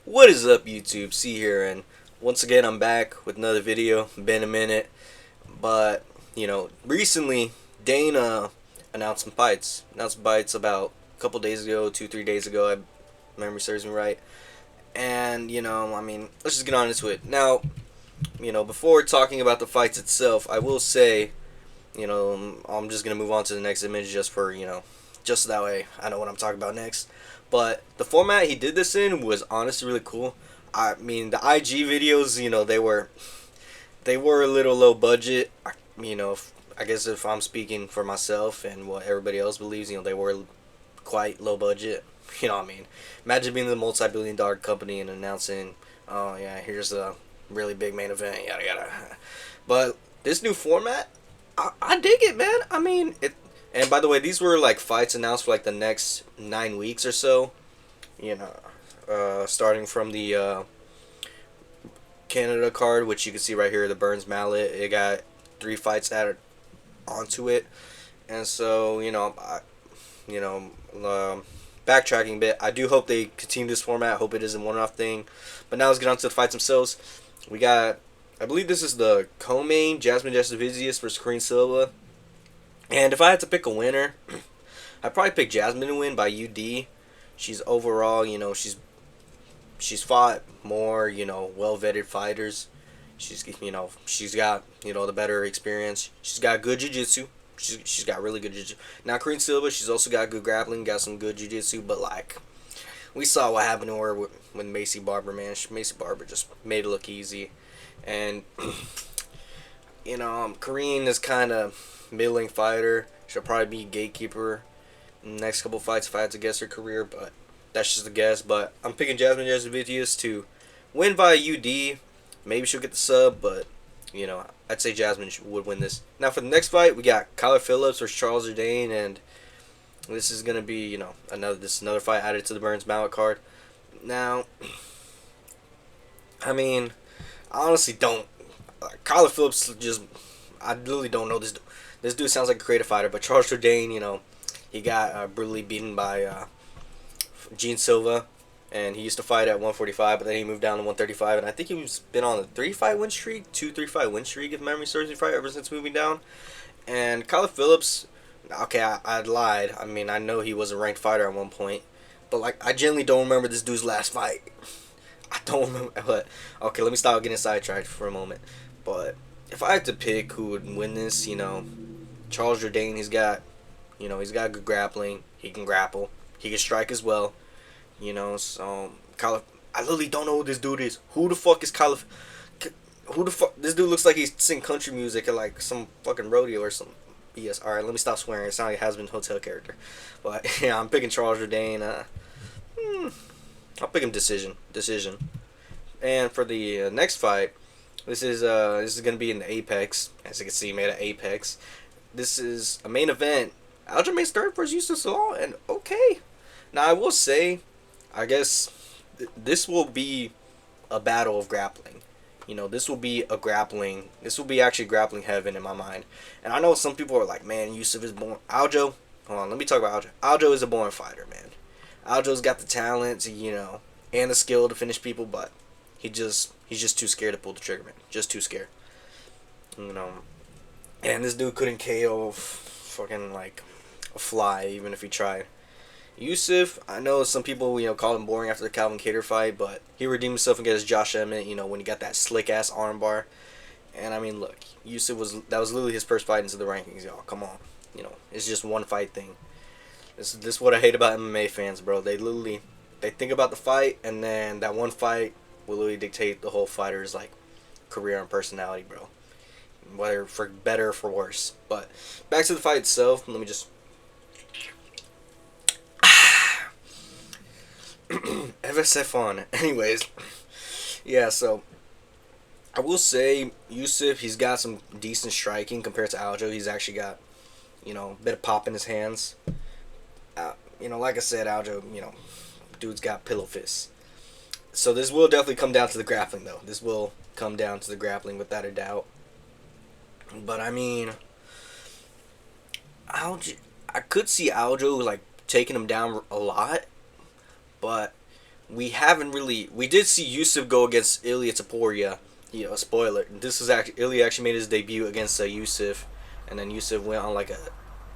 What is up, YouTube? C here, and once again I'm back with another video. Been a minute, but recently Dana announced some fights. About a couple days ago, 2-3 days ago. I memory serves me right. And let's just get on into it. Now, before talking about the fights itself, I will say, I'm just gonna move on to the next image just for just that way I know what I'm talking about next. But the format he did this in was honestly really cool. I mean, the IG videos, they were a little low budget. I guess if I'm speaking for myself and what everybody else believes, they were quite low budget. You know what I mean? Imagine being the multi-billion-dollar company and announcing, oh yeah, here's a really big main event, yada yada. But this new format, I dig it, man. I mean, it. And by the way, these were like fights announced for like the next 9 weeks or so. Starting from the Canada card, which you can see right here, the Burns Mallet. It got 3 fights added onto it, and so backtracking a bit. I do hope they continue this format. Hope it isn't one-off thing. But now let's get on to the fights themselves. We got, I believe this is the co-main, Jasmine Jasudavicius versus Karine Silva. And if I had to pick a winner, I'd probably pick Jasmine to win by UD. She's overall, she's fought more, well vetted fighters. She's got, the better experience. She's got good jiu-jitsu. She's got really good jiu-jitsu. Now Karine Silva, she's also got good grappling, got some good jiu-jitsu, but like we saw what happened to her with Macy Barber, man. Macy Barber just made it look easy. And Karine is kind of middling fighter. She'll probably be gatekeeper in the next couple fights if I had to guess her career, but that's just a guess. But I'm picking Jasmine Jasudavicius to win by UD. Maybe she'll get the sub, but I'd say Jasmine would win this. Now for the next fight, we got Kyler Phillips versus Charles Jourdain, and this is gonna be another fight added to the Burns Mallet card. Now, I mean, I honestly don't. Kyler Phillips I literally don't know this. This dude sounds like a creative fighter, but Charles Jourdain, he got brutally beaten by Gene Silva, and he used to fight at 145, but then he moved down to 135, and I think he's been on a 3-fight win streak, 2-3-fight win streak, if memory serves me right, ever since moving down. And Kyler Phillips, okay, I lied. I mean, I know he was a ranked fighter at one point, but like I genuinely don't remember this dude's last fight. I don't remember. But okay, let me stop getting sidetracked for a moment. But if I had to pick who would win this, Charles Jourdain, he's got good grappling. He can grapple. He can strike as well. So Kyler, I literally don't know who this dude is. Who the fuck is Kyler? Who the fuck? This dude looks like he's singing country music at like some fucking rodeo or some BS. All right, let me stop swearing. It sounds like a Has Been Hotel character. But yeah, I'm picking Charles Jourdain. I'll pick him decision. And for the next fight, this is gonna be in the Apex. As you can see, made at Apex. This is a main event. Aljamain's third versus Yusuf Salal, and okay. Now I will say, I guess this will be a battle of grappling. This will be a grappling. This will be actually grappling heaven in my mind. And I know some people are like, man, Yusuf is born. Aljo, hold on, let me talk about Aljo. Aljo is a born fighter, man. Aljo's got the talent, and the skill to finish people, but he's just too scared to pull the trigger, man. Just too scared. And this dude couldn't KO fucking like a fly, even if he tried. Yusuf, I know some people called him boring after the Calvin Kattar fight, but he redeemed himself against Josh Emmett. When he got that slick ass armbar. And I mean, look, Yusuf was literally his first fight into the rankings, y'all. Come on, it's just one fight thing. This is what I hate about MMA fans, bro. They think about the fight, and then that one fight will literally dictate the whole fighter's like career and personality, bro. Whether for better or for worse. But back to the fight itself. Let me just FSF on. Anyways, yeah. So I will say Yusuf, he's got some decent striking compared to Aljo. He's actually got a bit of pop in his hands. Like I said, Aljo, dude's got pillow fists. So this will definitely come down to the grappling, though. This will come down to the grappling without a doubt. But I mean, I could see Aljo like taking him down a lot, but we haven't really. We did see Yusuf go against Ilya Taporia. Spoiler. This is actually Ilya actually made his debut against Yusuf, and then Yusuf went on like a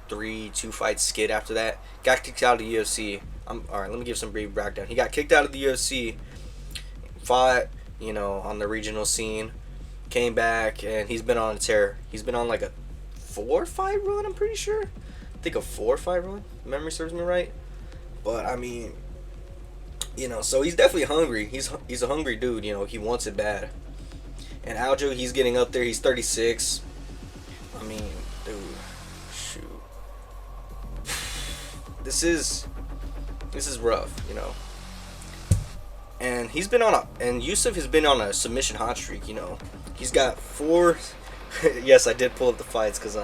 3-2 fight skid after that. Got kicked out of the UFC. Alright, let me give some brief breakdown. He got kicked out of the UFC, fought, on the regional scene, came back, and he's been on a tear. He's been on like a 4-fight run, I'm pretty sure. I think a 4-fight run, if memory serves me right. But I mean, so he's definitely hungry. He's a hungry dude, he wants it bad. And Aljo, he's getting up there. He's 36. I mean, dude, shoot. This is rough, And Yusuf has been on a submission hot streak, He's got 4. Yes, I did pull up the fights because,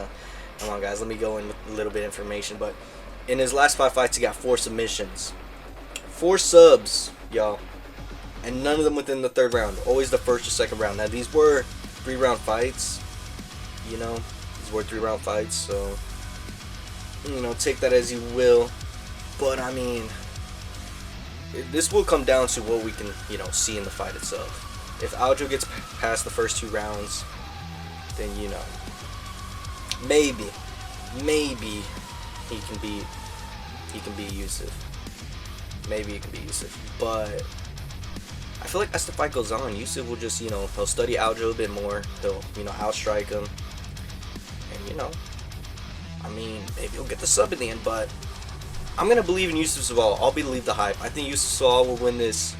come on, guys, let me go in with a little bit of information. But in his last 5 fights, he got 4 submissions, 4 subs, y'all, and none of them within the 3rd round. Always the 1st or 2nd round. Now these were 3-round fights, These were 3-round fights, so take that as you will. But I mean, this will come down to what we can, see in the fight itself. If Aljo gets past the first 2 rounds, then maybe he can beat Yusuf. Maybe he can beat Yusuf, but I feel like as the fight goes on, Yusuf will just, he'll study Aljo a bit more. He'll, outstrike him, and I mean, maybe he'll get the sub in the end. But I'm gonna believe in Yusuf Saval. I'll believe the hype. I think Yusuf Saval will win this.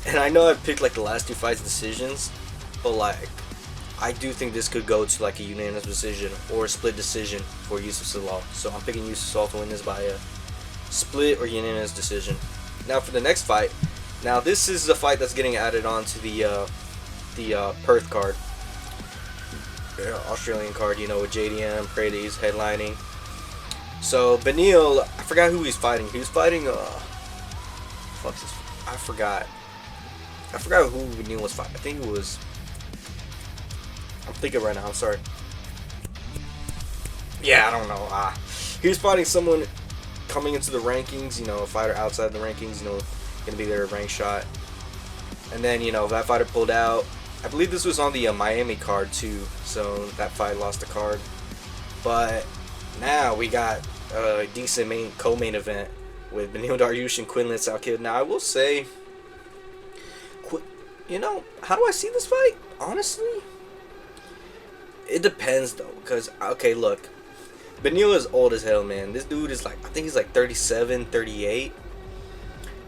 And I know I picked like the last 2 fights decisions, but like I do think this could go to like a unanimous decision or a split decision for Yusuf Saval. So I'm picking Yusuf Saval to win this by a split or unanimous decision. Now for the next fight. Now this is the fight that's getting added on to the Perth card, Australian card. With JDM, Paredes headlining. So Benil, I forgot who he's fighting. He was fighting I forgot who Benil was fighting. I think it was. I'm thinking right now. I'm sorry. Yeah, I don't know. He was fighting someone coming into the rankings. A fighter outside the rankings. Gonna be their rank shot. And then that fighter pulled out. I believe this was on the Miami card too. So that fight lost the card. But now we got a decent co-main event with Benil Dariush and Quinlan Salkid. Now I will say, how do I see this fight? Honestly, it depends though. Because, okay, look, Benil is old as hell, man. This dude is like, I think he's like 37, 38.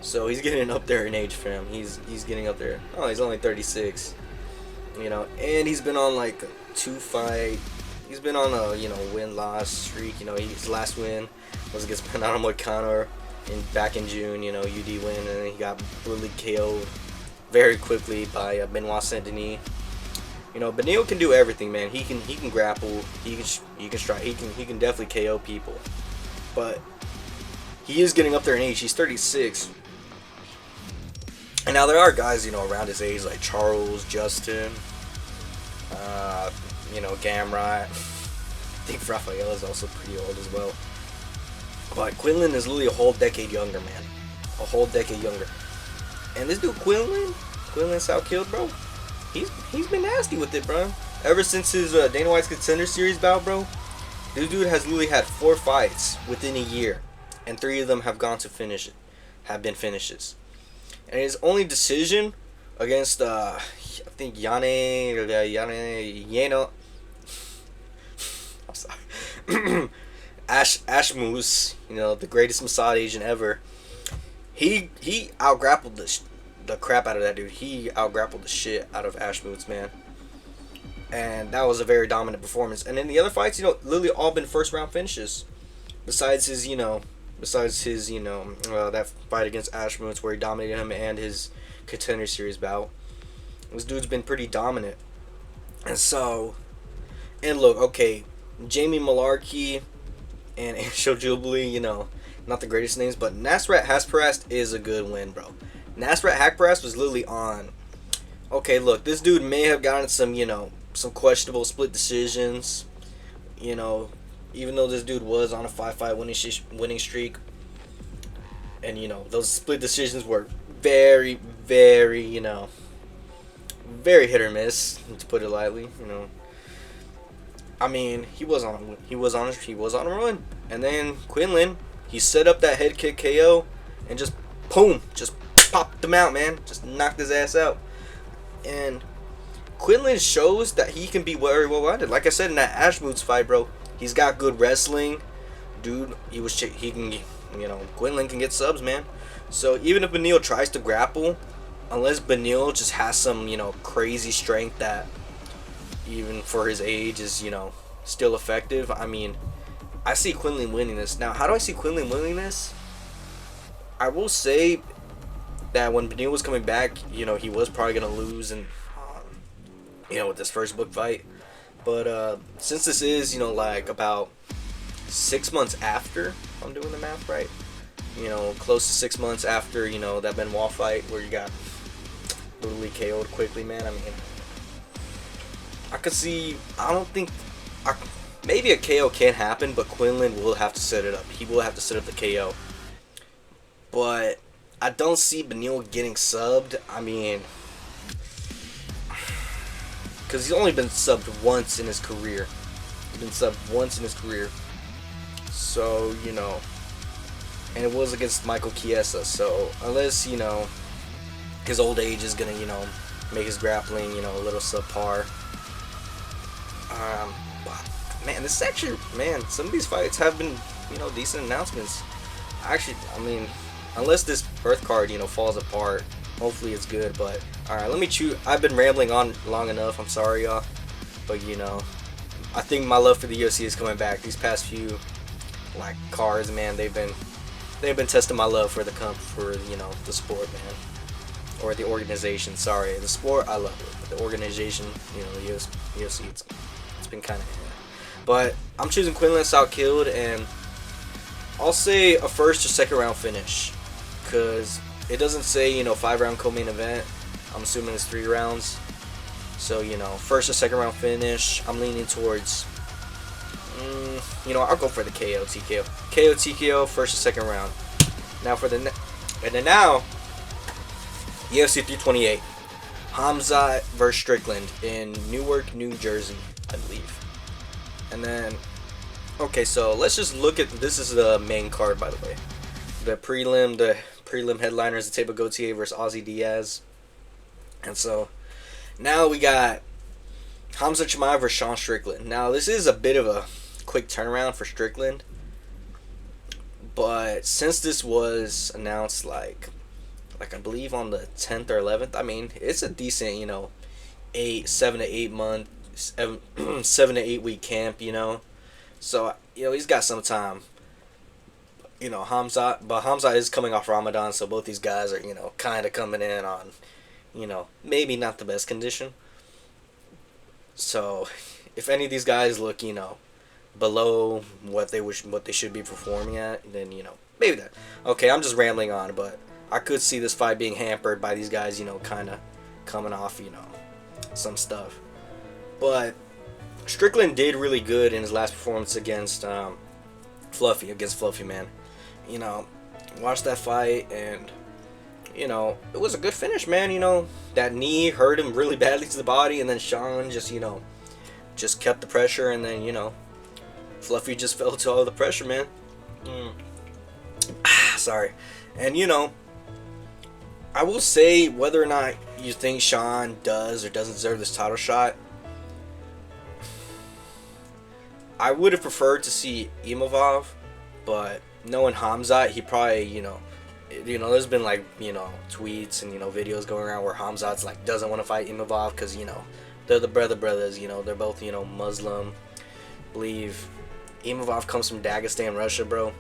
So he's getting up there in age, fam. He's getting up there. Oh, he's only 36. And he's been on like a 2-fight. He's been on a win-loss streak. His last win was against Penana Moicano back in June. UD win, and then he got brutally KO'd very quickly by Benoit Saint-Denis. Benil can do everything, man. He can grapple. He can strike. He can definitely KO people. But he is getting up there in age. He's 36. And now there are guys, around his age like Charles, Justin, Gamrot. I think Rafael is also pretty old as well. But Quinlan is literally a whole decade younger, man. A whole decade younger. And this dude Quinlan Salkid, bro, he's been nasty with it, bro. Ever since his Dana White's Contender Series bout, bro, this dude has literally had 4 fights within a year, and 3 of them have gone to finish. Have been finishes. And his only decision against I think Yano. I'm sorry. Ashmus, the greatest Mossad agent ever. He out-grappled the crap out of that dude. He out-grappled the shit out of Ashmus, man. And that was a very dominant performance. And in the other fights, literally all been 1st-round finishes. Besides his, that fight against Ashmus where he dominated him and his Contender Series bout. This dude's been pretty dominant. And look, okay, Jamie Malarkey and Anshel Jubilee, not the greatest names, but Nasrat Haqparast is a good win, bro. Nasrat Haqparast was literally on. Okay, look, this dude may have gotten some, some questionable split decisions, even though this dude was on a 5-fight winning streak, and those split decisions were very, very, very hit or miss, to put it lightly. I mean, he was on a run, and then Quinlan, he set up that head kick KO, and just boom, just popped him out, man. Just knocked his ass out, and Quinlan shows that he can be very well rounded. Like I said in that Ash Boots fight, bro, he's got good wrestling, dude. He can, Quinlan can get subs, man. So even if Beneil tries to grapple, unless Beneil just has some, crazy strength that even for his age is, still effective. I mean, I see Quinlan winning this. Now, how do I see Quinlan winning this? I will say that when Beneil was coming back, he was probably going to lose and with this first book fight. But since this is, like about 6 months after, if I'm doing the math right, close to 6 months after, that Benoit fight where you got brutally KO'd quickly, man. I mean, I could see, maybe a KO can happen, but Quinlan will have to set it up. He will have to set up the KO. But I don't see Beneil getting subbed. I mean, because he's only been subbed once in his career. He's been subbed once in his career. So, and it was against Michael Chiesa. So, unless, his old age is going to, make his grappling, a little subpar. But, man, this actually, some of these fights have been, decent announcements. Actually, I mean, unless this birth card, falls apart, hopefully it's good. But, alright, let me choose. I've been rambling on long enough. I'm sorry, y'all. But, I think my love for the UFC is coming back. These past few, cards, man, they've been testing my love for the sport, man. Or the organization, sorry. The sport, I love it. But the organization, the UFC, it's been kind of... But I'm choosing Quinlan Southkilled, and I'll say a first or second round finish. Because it doesn't say, 5-round co-main event. I'm assuming it's 3 rounds. So, first or second round finish. I'm leaning towards... I'll go for the KO TKO. KO TKO, first or second round. Now for the... And then now... UFC 328. Hamzat versus Strickland in Newark, New Jersey, I believe. And then, okay, so let's just look at, this is the main card, by the way. The prelim headliners, the Table Gautier versus Ozzy Diaz. And so, now we got Hamzat Chimaev versus Sean Strickland. Now, this is a bit of a quick turnaround for Strickland. But since this was announced, like I believe on the 10th or 11th, I mean, it's a decent, 7 to 8 month, 7 to 8 week camp, So, he's got some time. Hamzat is coming off Ramadan, so both these guys are, kind of coming in on, maybe not the best condition. So, if any of these guys look, below what they should be performing at, then, maybe that. Okay, I'm just rambling on, but I could see this fight being hampered by these guys, kind of coming off, some stuff. But Strickland did really good in his last performance against Fluffy, man. Watched that fight, and, it was a good finish, man. That knee hurt him really badly to the body, and then Sean just, just kept the pressure, and then, Fluffy just fell to all the pressure, man. Sorry. And, I will say, whether or not you think Sean does or doesn't deserve this title shot, I would have preferred to see Imavov, but knowing Hamzat, he probably, there's been tweets and videos going around where Hamzat's doesn't want to fight Imavov because they're the brothers, they're both Muslim. I believe Imavov comes from Dagestan, Russia, bro.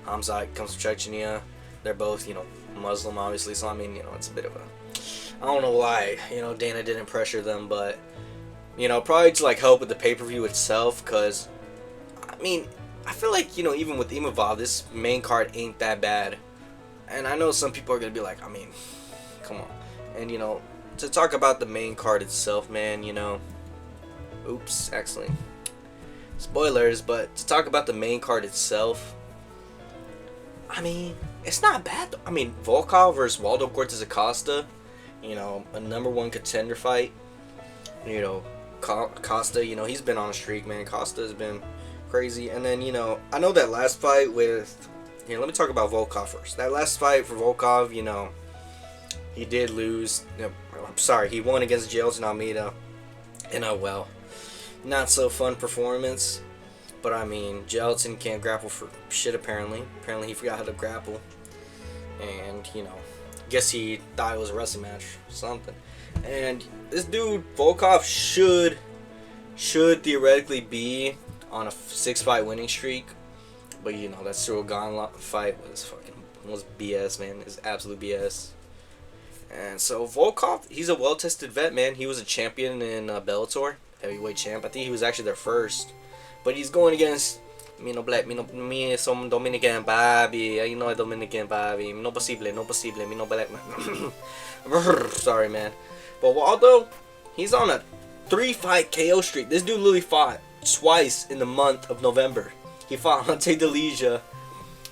Hamzat comes from Chechnya. They're both Muslim, obviously, so I mean, it's a bit of a, I don't know why, Dana didn't pressure them, but, probably to, help with the pay-per-view itself, because, I mean, I feel like, even with Imavov, this main card ain't that bad, and I know some people are going to be like, I mean, come on, and, to talk about the main card itself, man, oops, actually, spoilers, but to talk about the main card itself, I mean, It's not bad though. I mean, Volkov versus Waldo Cortez Acosta, a #1 contender fight. You know, Costa, he's been on a streak, man. Costa's been crazy. And then, I know that last fight with, let me talk about Volkov first. That last fight for Volkov, he did lose. I'm sorry, he won against Jailton Almeida in a, not so fun performance. But I mean, Jailton can't grapple for shit apparently. Apparently he forgot how to grapple. And, guess he thought it was a wrestling match or something. And this dude, Volkov, should theoretically be on a 6-fight winning streak. But, that Cyril Gahn fight was BS, man. It's absolute BS. And so Volkov, he's a well-tested vet, man. He was a champion in Bellator, heavyweight champ. I think he was actually their first. But he's going against me som Dominican baby. Dominican baby. No posible, me no black. Sorry, man. But Waldo, he's on a 3-fight KO streak. This dude literally fought twice in the month of November. He fought Ante Delija,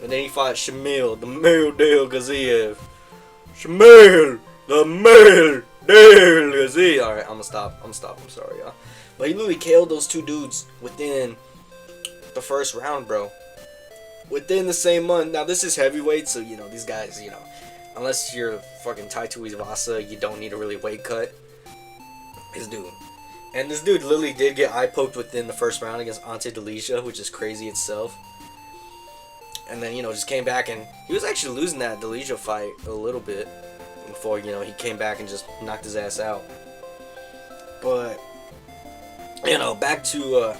and then he fought Shamil, the male Dale Gaziev. Shamil, the male Dale Gaziev. Alright, I'm gonna stop. I'm sorry, y'all. But he literally KO'd those two dudes within the first round, bro. Within the same month. Now, this is heavyweight, so, these guys, unless you're fucking Taito Iwasa, you don't need a really weight cut. This dude. And this dude literally did get eye poked within the first round against Ante Delija, which is crazy itself. And then, just came back, and he was actually losing that Delija fight a little bit before, he came back and just knocked his ass out. But back to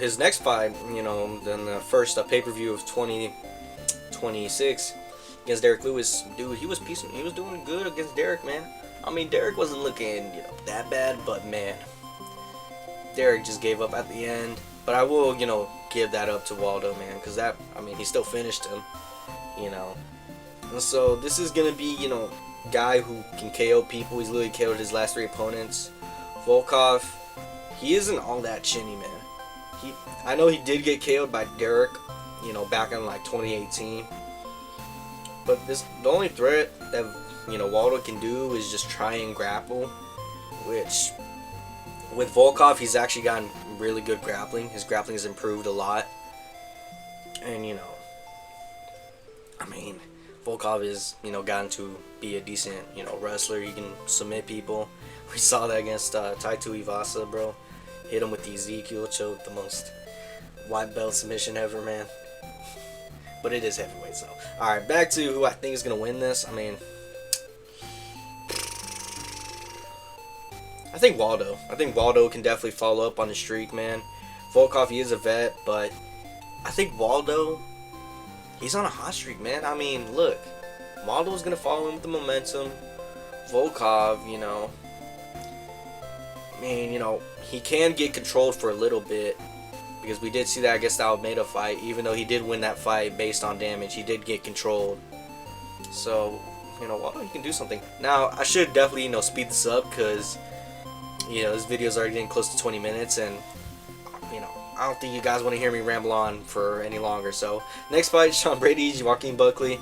his next fight, then the first pay-per-view of 2026 against Derek Lewis. Dude, he was doing good against Derek, man. I mean, Derek wasn't looking, that bad, but man, Derek just gave up at the end. But I will, give that up to Waldo, man, because he still finished him, And so this is gonna be, guy who can KO people. He's literally KO'd his last 3 opponents. Volkov, he isn't all that chinny, man. I know he did get KO'd by Derek, back in like 2018. But the only threat that Waldo can do is just try and grapple, which with Volkov he's actually gotten really good grappling. His grappling has improved a lot, and Volkov is gotten to be a decent wrestler. He can submit people. We saw that against Taito Iwasa, bro. Hit him with the Ezekiel choke, the most white belt submission ever, man. But it is heavyweight, so. Alright, back to who I think is going to win this. I think Waldo. I think Waldo can definitely follow up on the streak, man. Volkov, he is a vet, but I think Waldo, he's on a hot streak, man. Look, Waldo's going to follow him with the momentum. Volkov, he can get controlled for a little bit, because we did see that against the Almeida fight. Even though he did win that fight based on damage, he did get controlled. So, Waldo, he can do something. Now, I should definitely, speed this up, because, this video is already getting close to 20 minutes, and, I don't think you guys want to hear me ramble on for any longer. So, next fight, Sean Brady, Joaquin Buckley.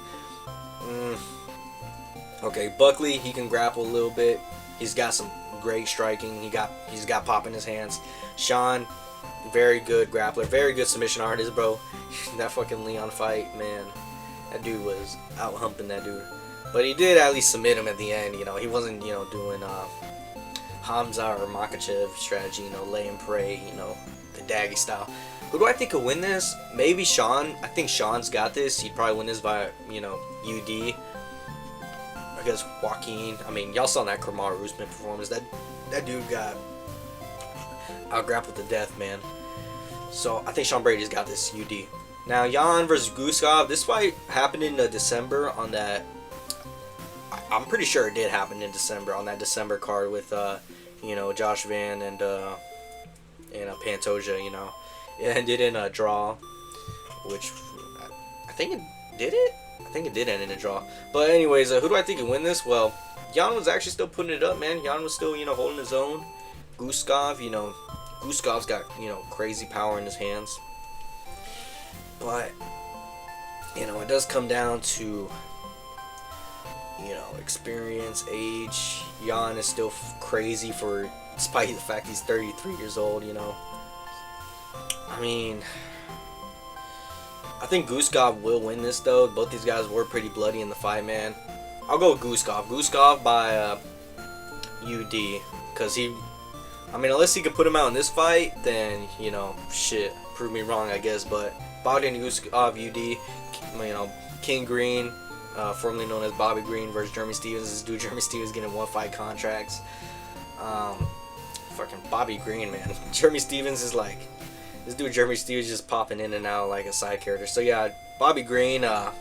Okay, Buckley, he can grapple a little bit. He's got some great striking. He's got pop in his hands. Sean, very good grappler, very good submission artist, bro. That fucking Leon fight, man, that dude was out humping that dude. But he did at least submit him at the end. He wasn't doing Hamza or Makachev strategy, lay and pray, the Daggy style. Who do I think could win this? Maybe Sean. I think Sean's got this. He'd probably win this by UD. Because Joaquin, y'all saw that Kamaru Usman performance. That dude got out-grappled to death, man. So I think Sean Brady's got this UD. Now, Jan versus Guskov. This fight happened in December on that. I'm pretty sure it did happen in December on that December card with Josh Van and Pantoja. It ended in a draw, which I think it did it. I think it did end in a draw. But anyways, who do I think can win this? Well, Jan was actually still putting it up, man. Jan was still, holding his own. Guskov, Guskov's got, crazy power in his hands. But You know, it does come down to, you know, experience, age. Jan is still crazy for, despite the fact he's 33 years old, you know. I mean, I think Guskov will win this, though. Both these guys were pretty bloody in the fight, man. I'll go with Guskov. Guskov by UD. Because he, I mean, unless he could put him out in this fight, then, you know, shit, prove me wrong, I guess. But Bogdan Guskov, UD, you know, King Green, formerly known as Bobby Green versus Jeremy Stevens. This dude, Jeremy Stevens, getting 1-fight contracts. Fucking Bobby Green, man. Jeremy Stevens is like, this dude, Jeremy Stevens, just popping in and out like a side character. So yeah, Bobby Green. I'll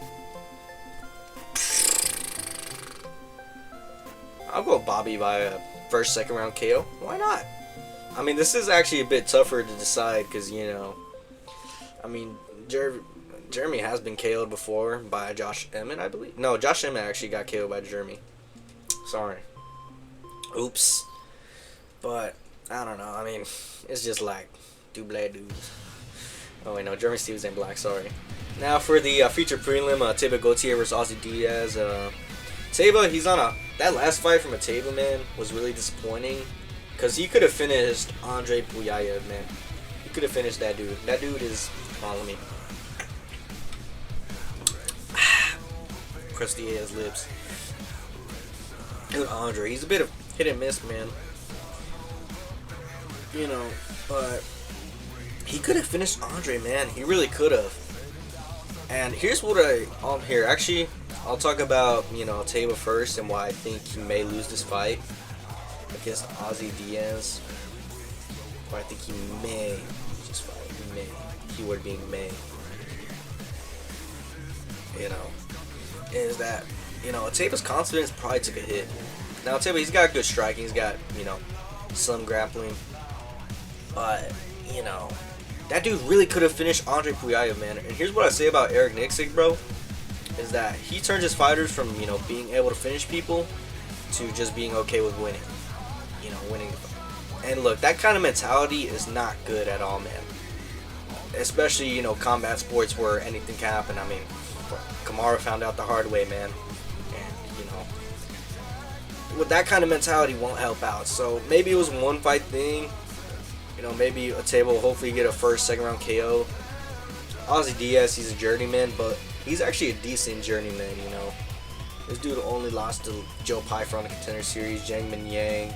go Bobby by a first, second round KO. Why not? I mean, this is actually a bit tougher to decide because, you know, I mean, Jeremy has been KO'd before by Josh Emmett, I believe. No, Josh Emmett actually got KO'd by Jeremy. Sorry. Oops. But, I don't know. I mean, it's just like two black dudes. Oh, wait, no. Jeremy Stevens ain't black. Sorry. Now for the feature prelim, Teba Gautier versus Ozzy Diaz. Teba, he's on a... That last fight from Teba, man, was really disappointing. Because he could have finished Andre Puyayev, man. He could have finished that dude. That dude is... Hold on, let me... crusty ass lips. Dude, Andre, he's a bit of hit and miss, man. You know, but... He could have finished Andre, man. He really could have. And here's what here. Actually, I'll talk about, you know, Teba first and why I think he may lose this fight against Ozzy Diaz. Why I think he may lose this fight. He may. Keyword being may. You know, is that, you know, Teba's confidence probably took a hit. Now, Teba, he's got good striking. He's got, you know, some grappling. But, you know, that dude really could have finished Andre Puyayev, man. And here's what I say about Eric Nixick, bro, is that he turns his fighters from, you know, being able to finish people to just being okay with winning. You know, winning the fight. And look, that kind of mentality is not good at all, man. Especially, you know, combat sports where anything can happen. I mean, Kamaru found out the hard way, man. And, you know, with that kind of mentality won't help out. So maybe it was a one-fight thing. You know, maybe Teba will hopefully get a first, second round KO. Ozzy Diaz, he's a journeyman, but he's actually a decent journeyman, you know. This dude only lost to Joe Pyfer on the Contender Series, Zhang Minyang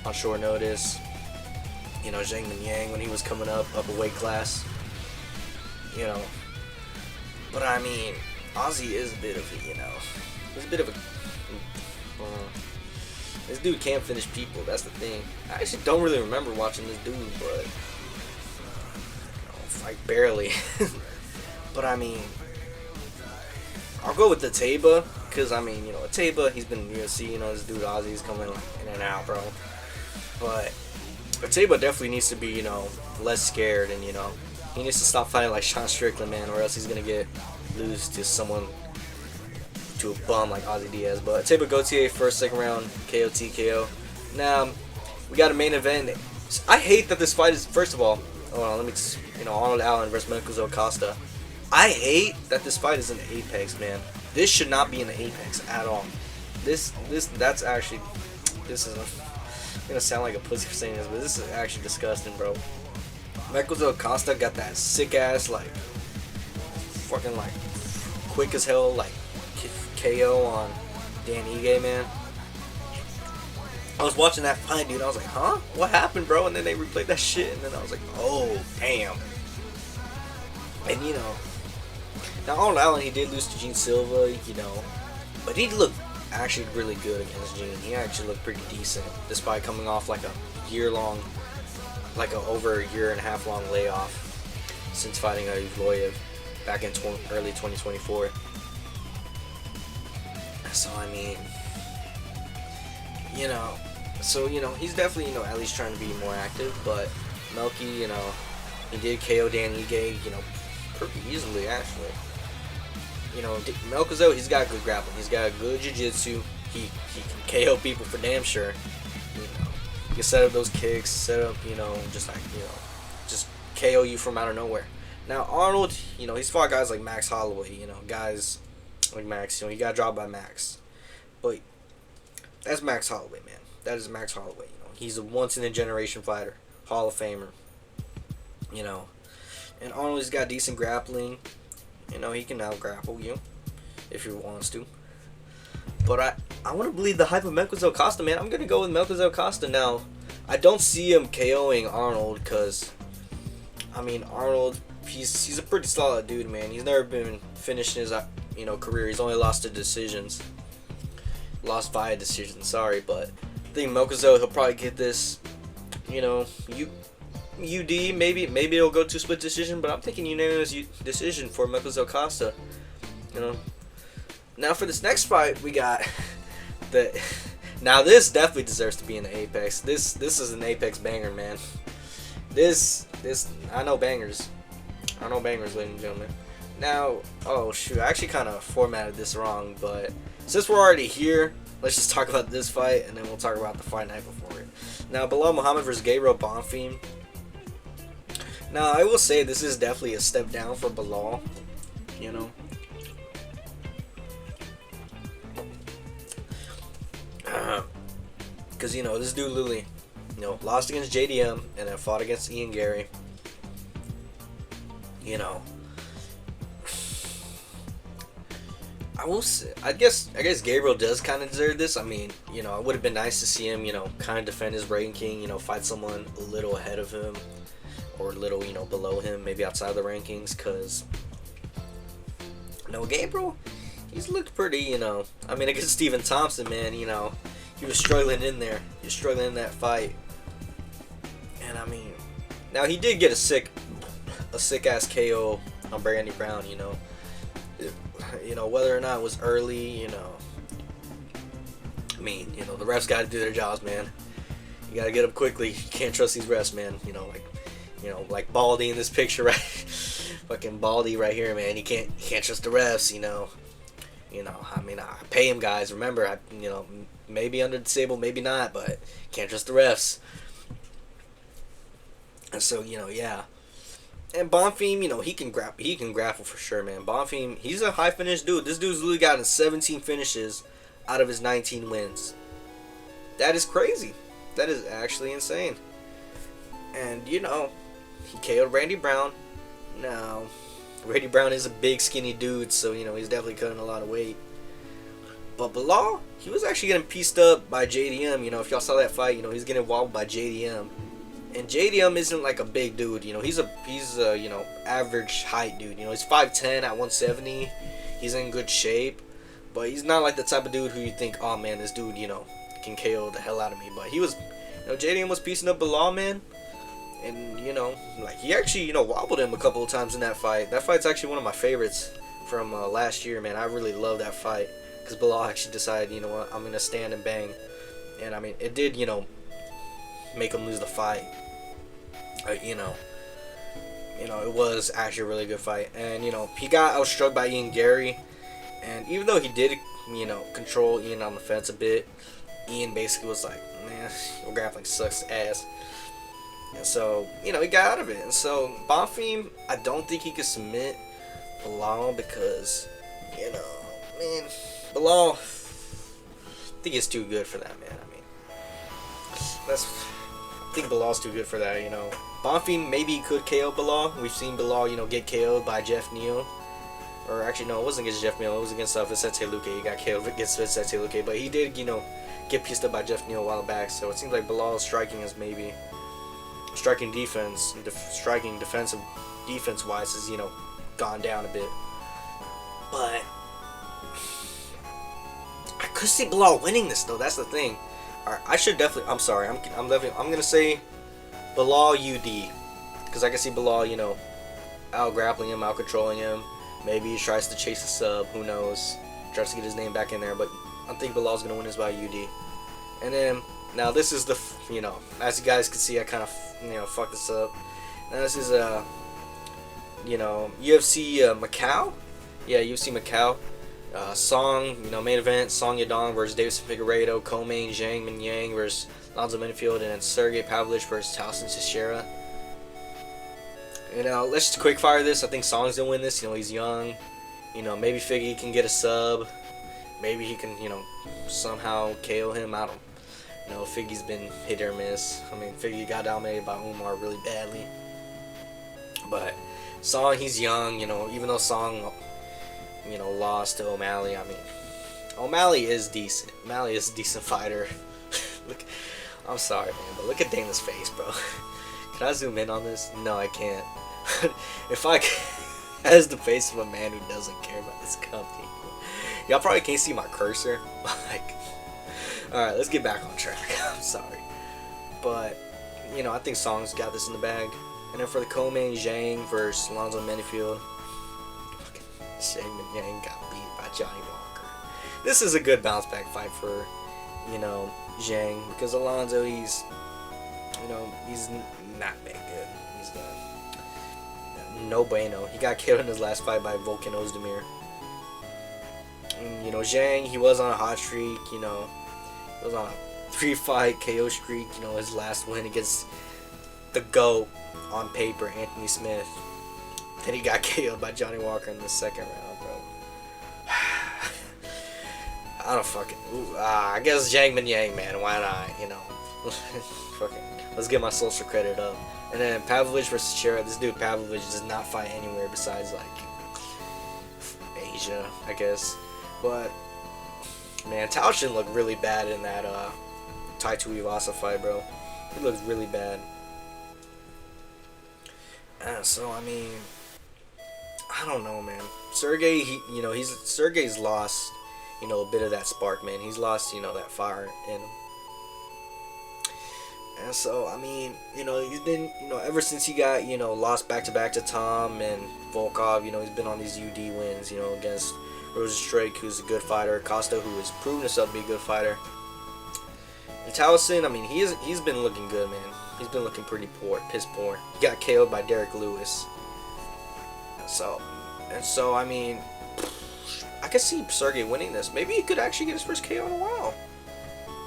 on short notice. You know, Zhang Minyang when he was coming up a weight class. You know. But I mean, Ozzy is a bit of a, you know, he's a bit of a... this dude can't finish people, that's the thing. I actually don't really remember watching this dude, but... You know, like, barely. But I mean... I'll go with the Teba, because I mean, you know, Teba, he's been in UFC, you know, this dude Ozzy's coming in and out, bro. But Teba definitely needs to be, you know, less scared, and, you know, he needs to stop fighting like Sean Strickland, man, or else he's going to lose to someone, to a bum like Ozzy Diaz. But Teba Gautier, first, second round, KO, TKO. Now, we got a main event. I hate that this fight is, first of all, hold on, let me just, you know, Arnold Allen versus Menkuzo Costa. I hate that this fight is in the Apex, man. This should not be in the Apex at all. That's actually, this is, I'm gonna sound like a pussy for saying this, but this is actually disgusting, bro. Menkuzo Costa got that sick ass, like, fucking, like, quick as hell, like, KO on Dan Ige, man. I was watching that fight, dude. I was like, huh? What happened, bro? And then they replayed that shit, and then I was like, oh, damn. And, you know, now Arnold Allen, he did lose to Gene Silva, you know, but he looked actually really good against Gene. He actually looked pretty decent, despite coming off like a year-long, like a over a year and a half long layoff since fighting Ivloyev back in early 2024. So, I mean, you know, so, you know, he's definitely, you know, at least trying to be more active, but Melky, you know, he did KO Dan Ige, you know, pretty easily, actually. You know, Melkazo, he's got good grappling. He's got good jiu-jitsu. He can KO people for damn sure. You know, he can set up those kicks, set up, you know, just like, you know, just KO you from out of nowhere. Now Arnold, he's fought guys like Max Holloway, guys like Max, he got dropped by Max. But that's Max Holloway, man. That is Max Holloway. He's a once in a generation fighter, Hall of Famer. And Arnold's got decent grappling. He can out grapple you if he wants to. But I want to believe the hype of Melquizael Costa, man. I'm gonna go with Melquizael Costa now. I don't see him KOing Arnold because, Arnold, he's a pretty solid dude, man. He's never been finished in his career. He's only lost to decisions. Lost via decision, sorry, but I think Melquizael, he'll probably get this, UD, maybe it'll go to split decision, but I'm thinking unanimous decision for Melquizael Costa. Now for this next fight, we got now this definitely deserves to be in the Apex. This is an Apex banger, man. This I know bangers, ladies and gentlemen. Now, oh shoot, I actually kind of formatted this wrong, but since we're already here, let's just talk about this fight, and then we'll talk about the fight night before it. Now, Belal Muhammad versus Gabriel Bonfim. Now, I will say this is definitely a step down for Belal, because this dude literally, lost against JDM and then fought against Ian Gary. I will say, I guess Gabriel does kind of deserve this. It would have been nice to see him, kind of defend his ranking, fight someone a little ahead of him or a little, below him, maybe outside the rankings, because, Gabriel, he's looked pretty, against Stephen Thompson, man, he was struggling in there. He was struggling in that fight. And, now he did get a sick-ass KO on Brandy Brown, whether or not it was early, the refs got to do their jobs, man. You got to get up quickly. You can't trust these refs, man. Like Baldy in this picture, right? Fucking Baldy right here, man. You can't trust the refs, I pay him, guys. Remember, maybe under disabled, maybe not, but can't trust the refs. And so, yeah. And Bonfim, he can grapple for sure, man. Bonfim, he's a high finish dude. This dude's literally gotten 17 finishes out of his 19 wins. That is crazy. That is actually insane. And, he KO'd Randy Brown. Now, Randy Brown is a big, skinny dude, so, he's definitely cutting a lot of weight. But Belal, he was actually getting pieced up by JDM. If y'all saw that fight, he's getting wobbled by JDM. And JDM isn't like a big dude, he's a average height dude. He's 5'10" at 170. He's in good shape, but he's not like the type of dude who you think, oh man, this dude, can KO the hell out of me. But he was, JDM was piecing up Belal, man. And, he actually, wobbled him a couple of times in that fight. That fight's actually one of my favorites from last year, man. I really love that fight because Belal actually decided, you know what, I'm going to stand and bang. And, it did, make him lose the fight. It was actually a really good fight. And, he got outstruck by Ian Gary. And even though he did, control Ian on the fence a bit, Ian basically was like, man, your grappling sucks ass. And so, he got out of it. And so, Bonfim, I don't think he could submit Belal because, man, Belal, I think it's too good for that, man. I think Belal's too good for that, Bonfim, maybe he could KO Belal. We've seen Belal, get KO'd by Jeff Neal. Or actually, no, it wasn't against Jeff Neal. It was against Vicente Luque. He got KO'd against Vicente Luque. But he did, get pieced up by Jeff Neal a while back. So it seems like Belal's striking is maybe... Striking defensive defense-wise has, gone down a bit. But... I could see Belal winning this, though. That's the thing. Alright, I should definitely... I'm sorry. I'm going to say Belal UD. Because I can see Belal, out-grappling him, out-controlling him. Maybe he tries to chase a sub. Who knows? Tries to get his name back in there. But I think Belal's going to win this by UD. And then... Now, this is the... as you guys can see, I kind of, fucked this up. Now, this is, UFC Macau. Yeah, UFC Macau. Song, main event, Song Yadong versus Davison Figueiredo, co-main Zhang Minyang versus Lonzo Minifield, and then Sergey Pavlovich versus Towson Teixeira. You know, let's just quick fire this. I think Song's gonna win this. You know, he's young. You know, maybe Figgy can get a sub. Maybe he can, you know, somehow KO him. I don't. You know, Figgy's been hit or miss. I mean, Figgy got dominated by Umar really badly. But Song, he's young. You know, even though Song, you know, lost to O'Malley. I mean, O'Malley is decent. O'Malley is a decent fighter. Look, I'm sorry, man, but look at Dana's face, bro. Can I zoom in on this? No, I can't. If I has the face of a man who doesn't care about this company. Y'all probably can't see my cursor. Like, alright, let's get back on track. I'm sorry. But, you know, I think Song's got this in the bag. And then for the co-main, Zhang versus Alonzo Menifield. Zhang Yang got beat by Johnny Walker. This is a good bounce back fight for, you know, Zhang, because Alonzo, he's, you know, he's not that good. He's no bueno. He got killed in his last fight by Volkan Ozdemir. And, you know, Zhang, he was on a hot streak. You know, he was on a 3-fight KO streak. You know, his last win against the GOAT on paper, Anthony Smith. Then he got KO'd by Johnny Walker in the second round, bro. I don't fucking. I guess Zhang Min Yang, man. Why not? You know, fucking. Let's get my social credit up. And then Pavlovich versus Chera. This dude Pavlovich does not fight anywhere besides like Asia, I guess. But man, Taoshin looked really bad in that Tai Tuivasa fight, bro. He looked really bad. So I mean, I don't know, man. Sergey, you know, Sergey's lost, you know, a bit of that spark, man. He's lost, you know, that fire in him. And so, I mean, you know, he's been, you know, ever since he got, you know, lost back-to-back to Tom and Volkov, you know, he's been on these UD wins, you know, against Rosenstruik, who's a good fighter, Costa, who has proven himself to be a good fighter. And Towson, I mean, he's been looking good, man. He's been looking pretty poor, piss poor. He got KO'd by Derek Lewis. And so, I mean, I could see Sergey winning this. Maybe he could actually get his first KO in a while.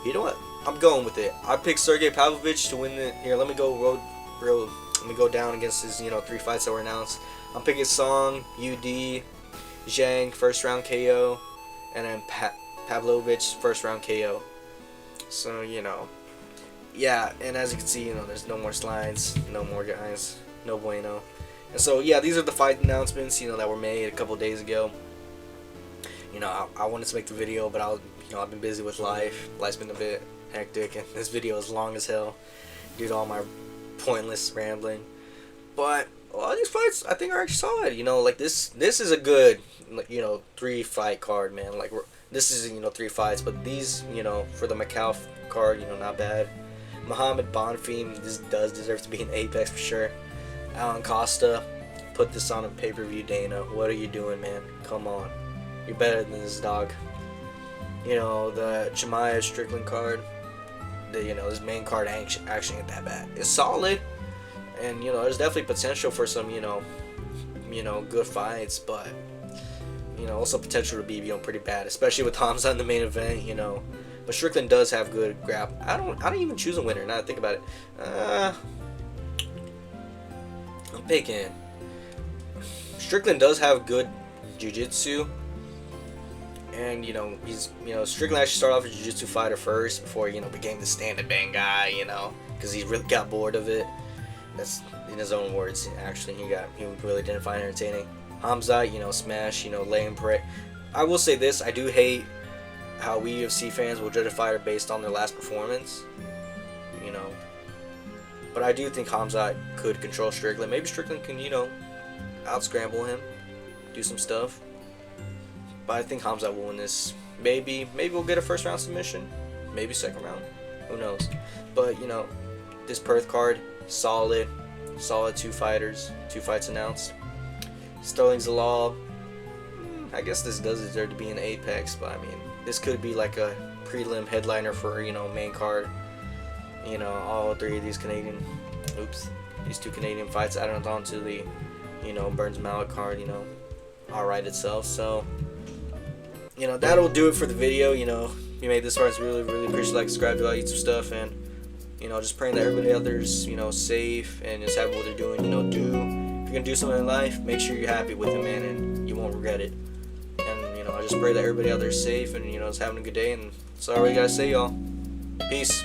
You know what? I'm going with it. I picked Sergey Pavlovich to win it. Here, let me go let me go down against his, you know, 3 fights that were announced. I'm picking Song, UD, Zhang, first round KO, and then Pavlovich, first round KO. So, you know, yeah, and as you can see, you know, there's no more slides, no more guys, no bueno. And so, yeah, these are the fight announcements, you know, that were made a couple days ago. You know, I wanted to make the video, but I've been busy with life. Life's been a bit hectic, and this video is long as hell due to all my pointless rambling. But a lot of these fights, I think, are actually solid. You know, like this is a good, you know, 3-fight card, man. Like this is, you know, 3 fights, but these, you know, for the Macau card, you know, not bad. Muhammad Bonfim, this does deserve to be an Apex for sure. Alan Costa, put this on a pay-per-view, Dana. What are you doing, man? Come on. You're better than this, dog. You know, the Jemiah Strickland card, you know, this main card actually ain't that bad. It's solid, and, you know, there's definitely potential for some, you know, good fights, but, you know, also potential to be, you know, pretty bad, especially with Hamza in the main event, you know. But Strickland does have good grab. I don't even choose a winner now that I think about it. I'm picking. Strickland does have good jiu-jitsu. And, you know, Strickland actually started off as a jiu-jitsu fighter first before, you know, became the stand-up bang guy, you know, because he really got bored of it. That's in his own words, actually. He really didn't find it entertaining. Hamza, you know, smash, you know, lay and pray. I will say this, I do hate how we UFC fans will judge a fighter based on their last performance, you know. But I do think Hamza could control Strickland. Maybe Strickland can, you know, out-scramble him, do some stuff. But I think Hamza will win this. Maybe we'll get a first round submission. Maybe second round. Who knows? But, you know, this Perth card, solid 2 fighters, 2 fights announced. Sterling Zalal, I guess this does deserve to be an Apex, but I mean, this could be like a prelim headliner for, you know, main card. You know, all 3 of these these 2 Canadian fights added on to the, you know, Burns Mallet card, you know, alright itself. So, you know, that'll do it for the video. You know, if you made this far, it's really appreciate, like, subscribe, do all YouTube stuff, and, you know, just praying that everybody out there's, you know, safe and just have what they're doing, you know, do you're gonna do something in life, make sure you're happy with it, man, and you won't regret it. And I just pray that everybody out there is safe and is having a good day. And that's all we gotta say, y'all. Peace.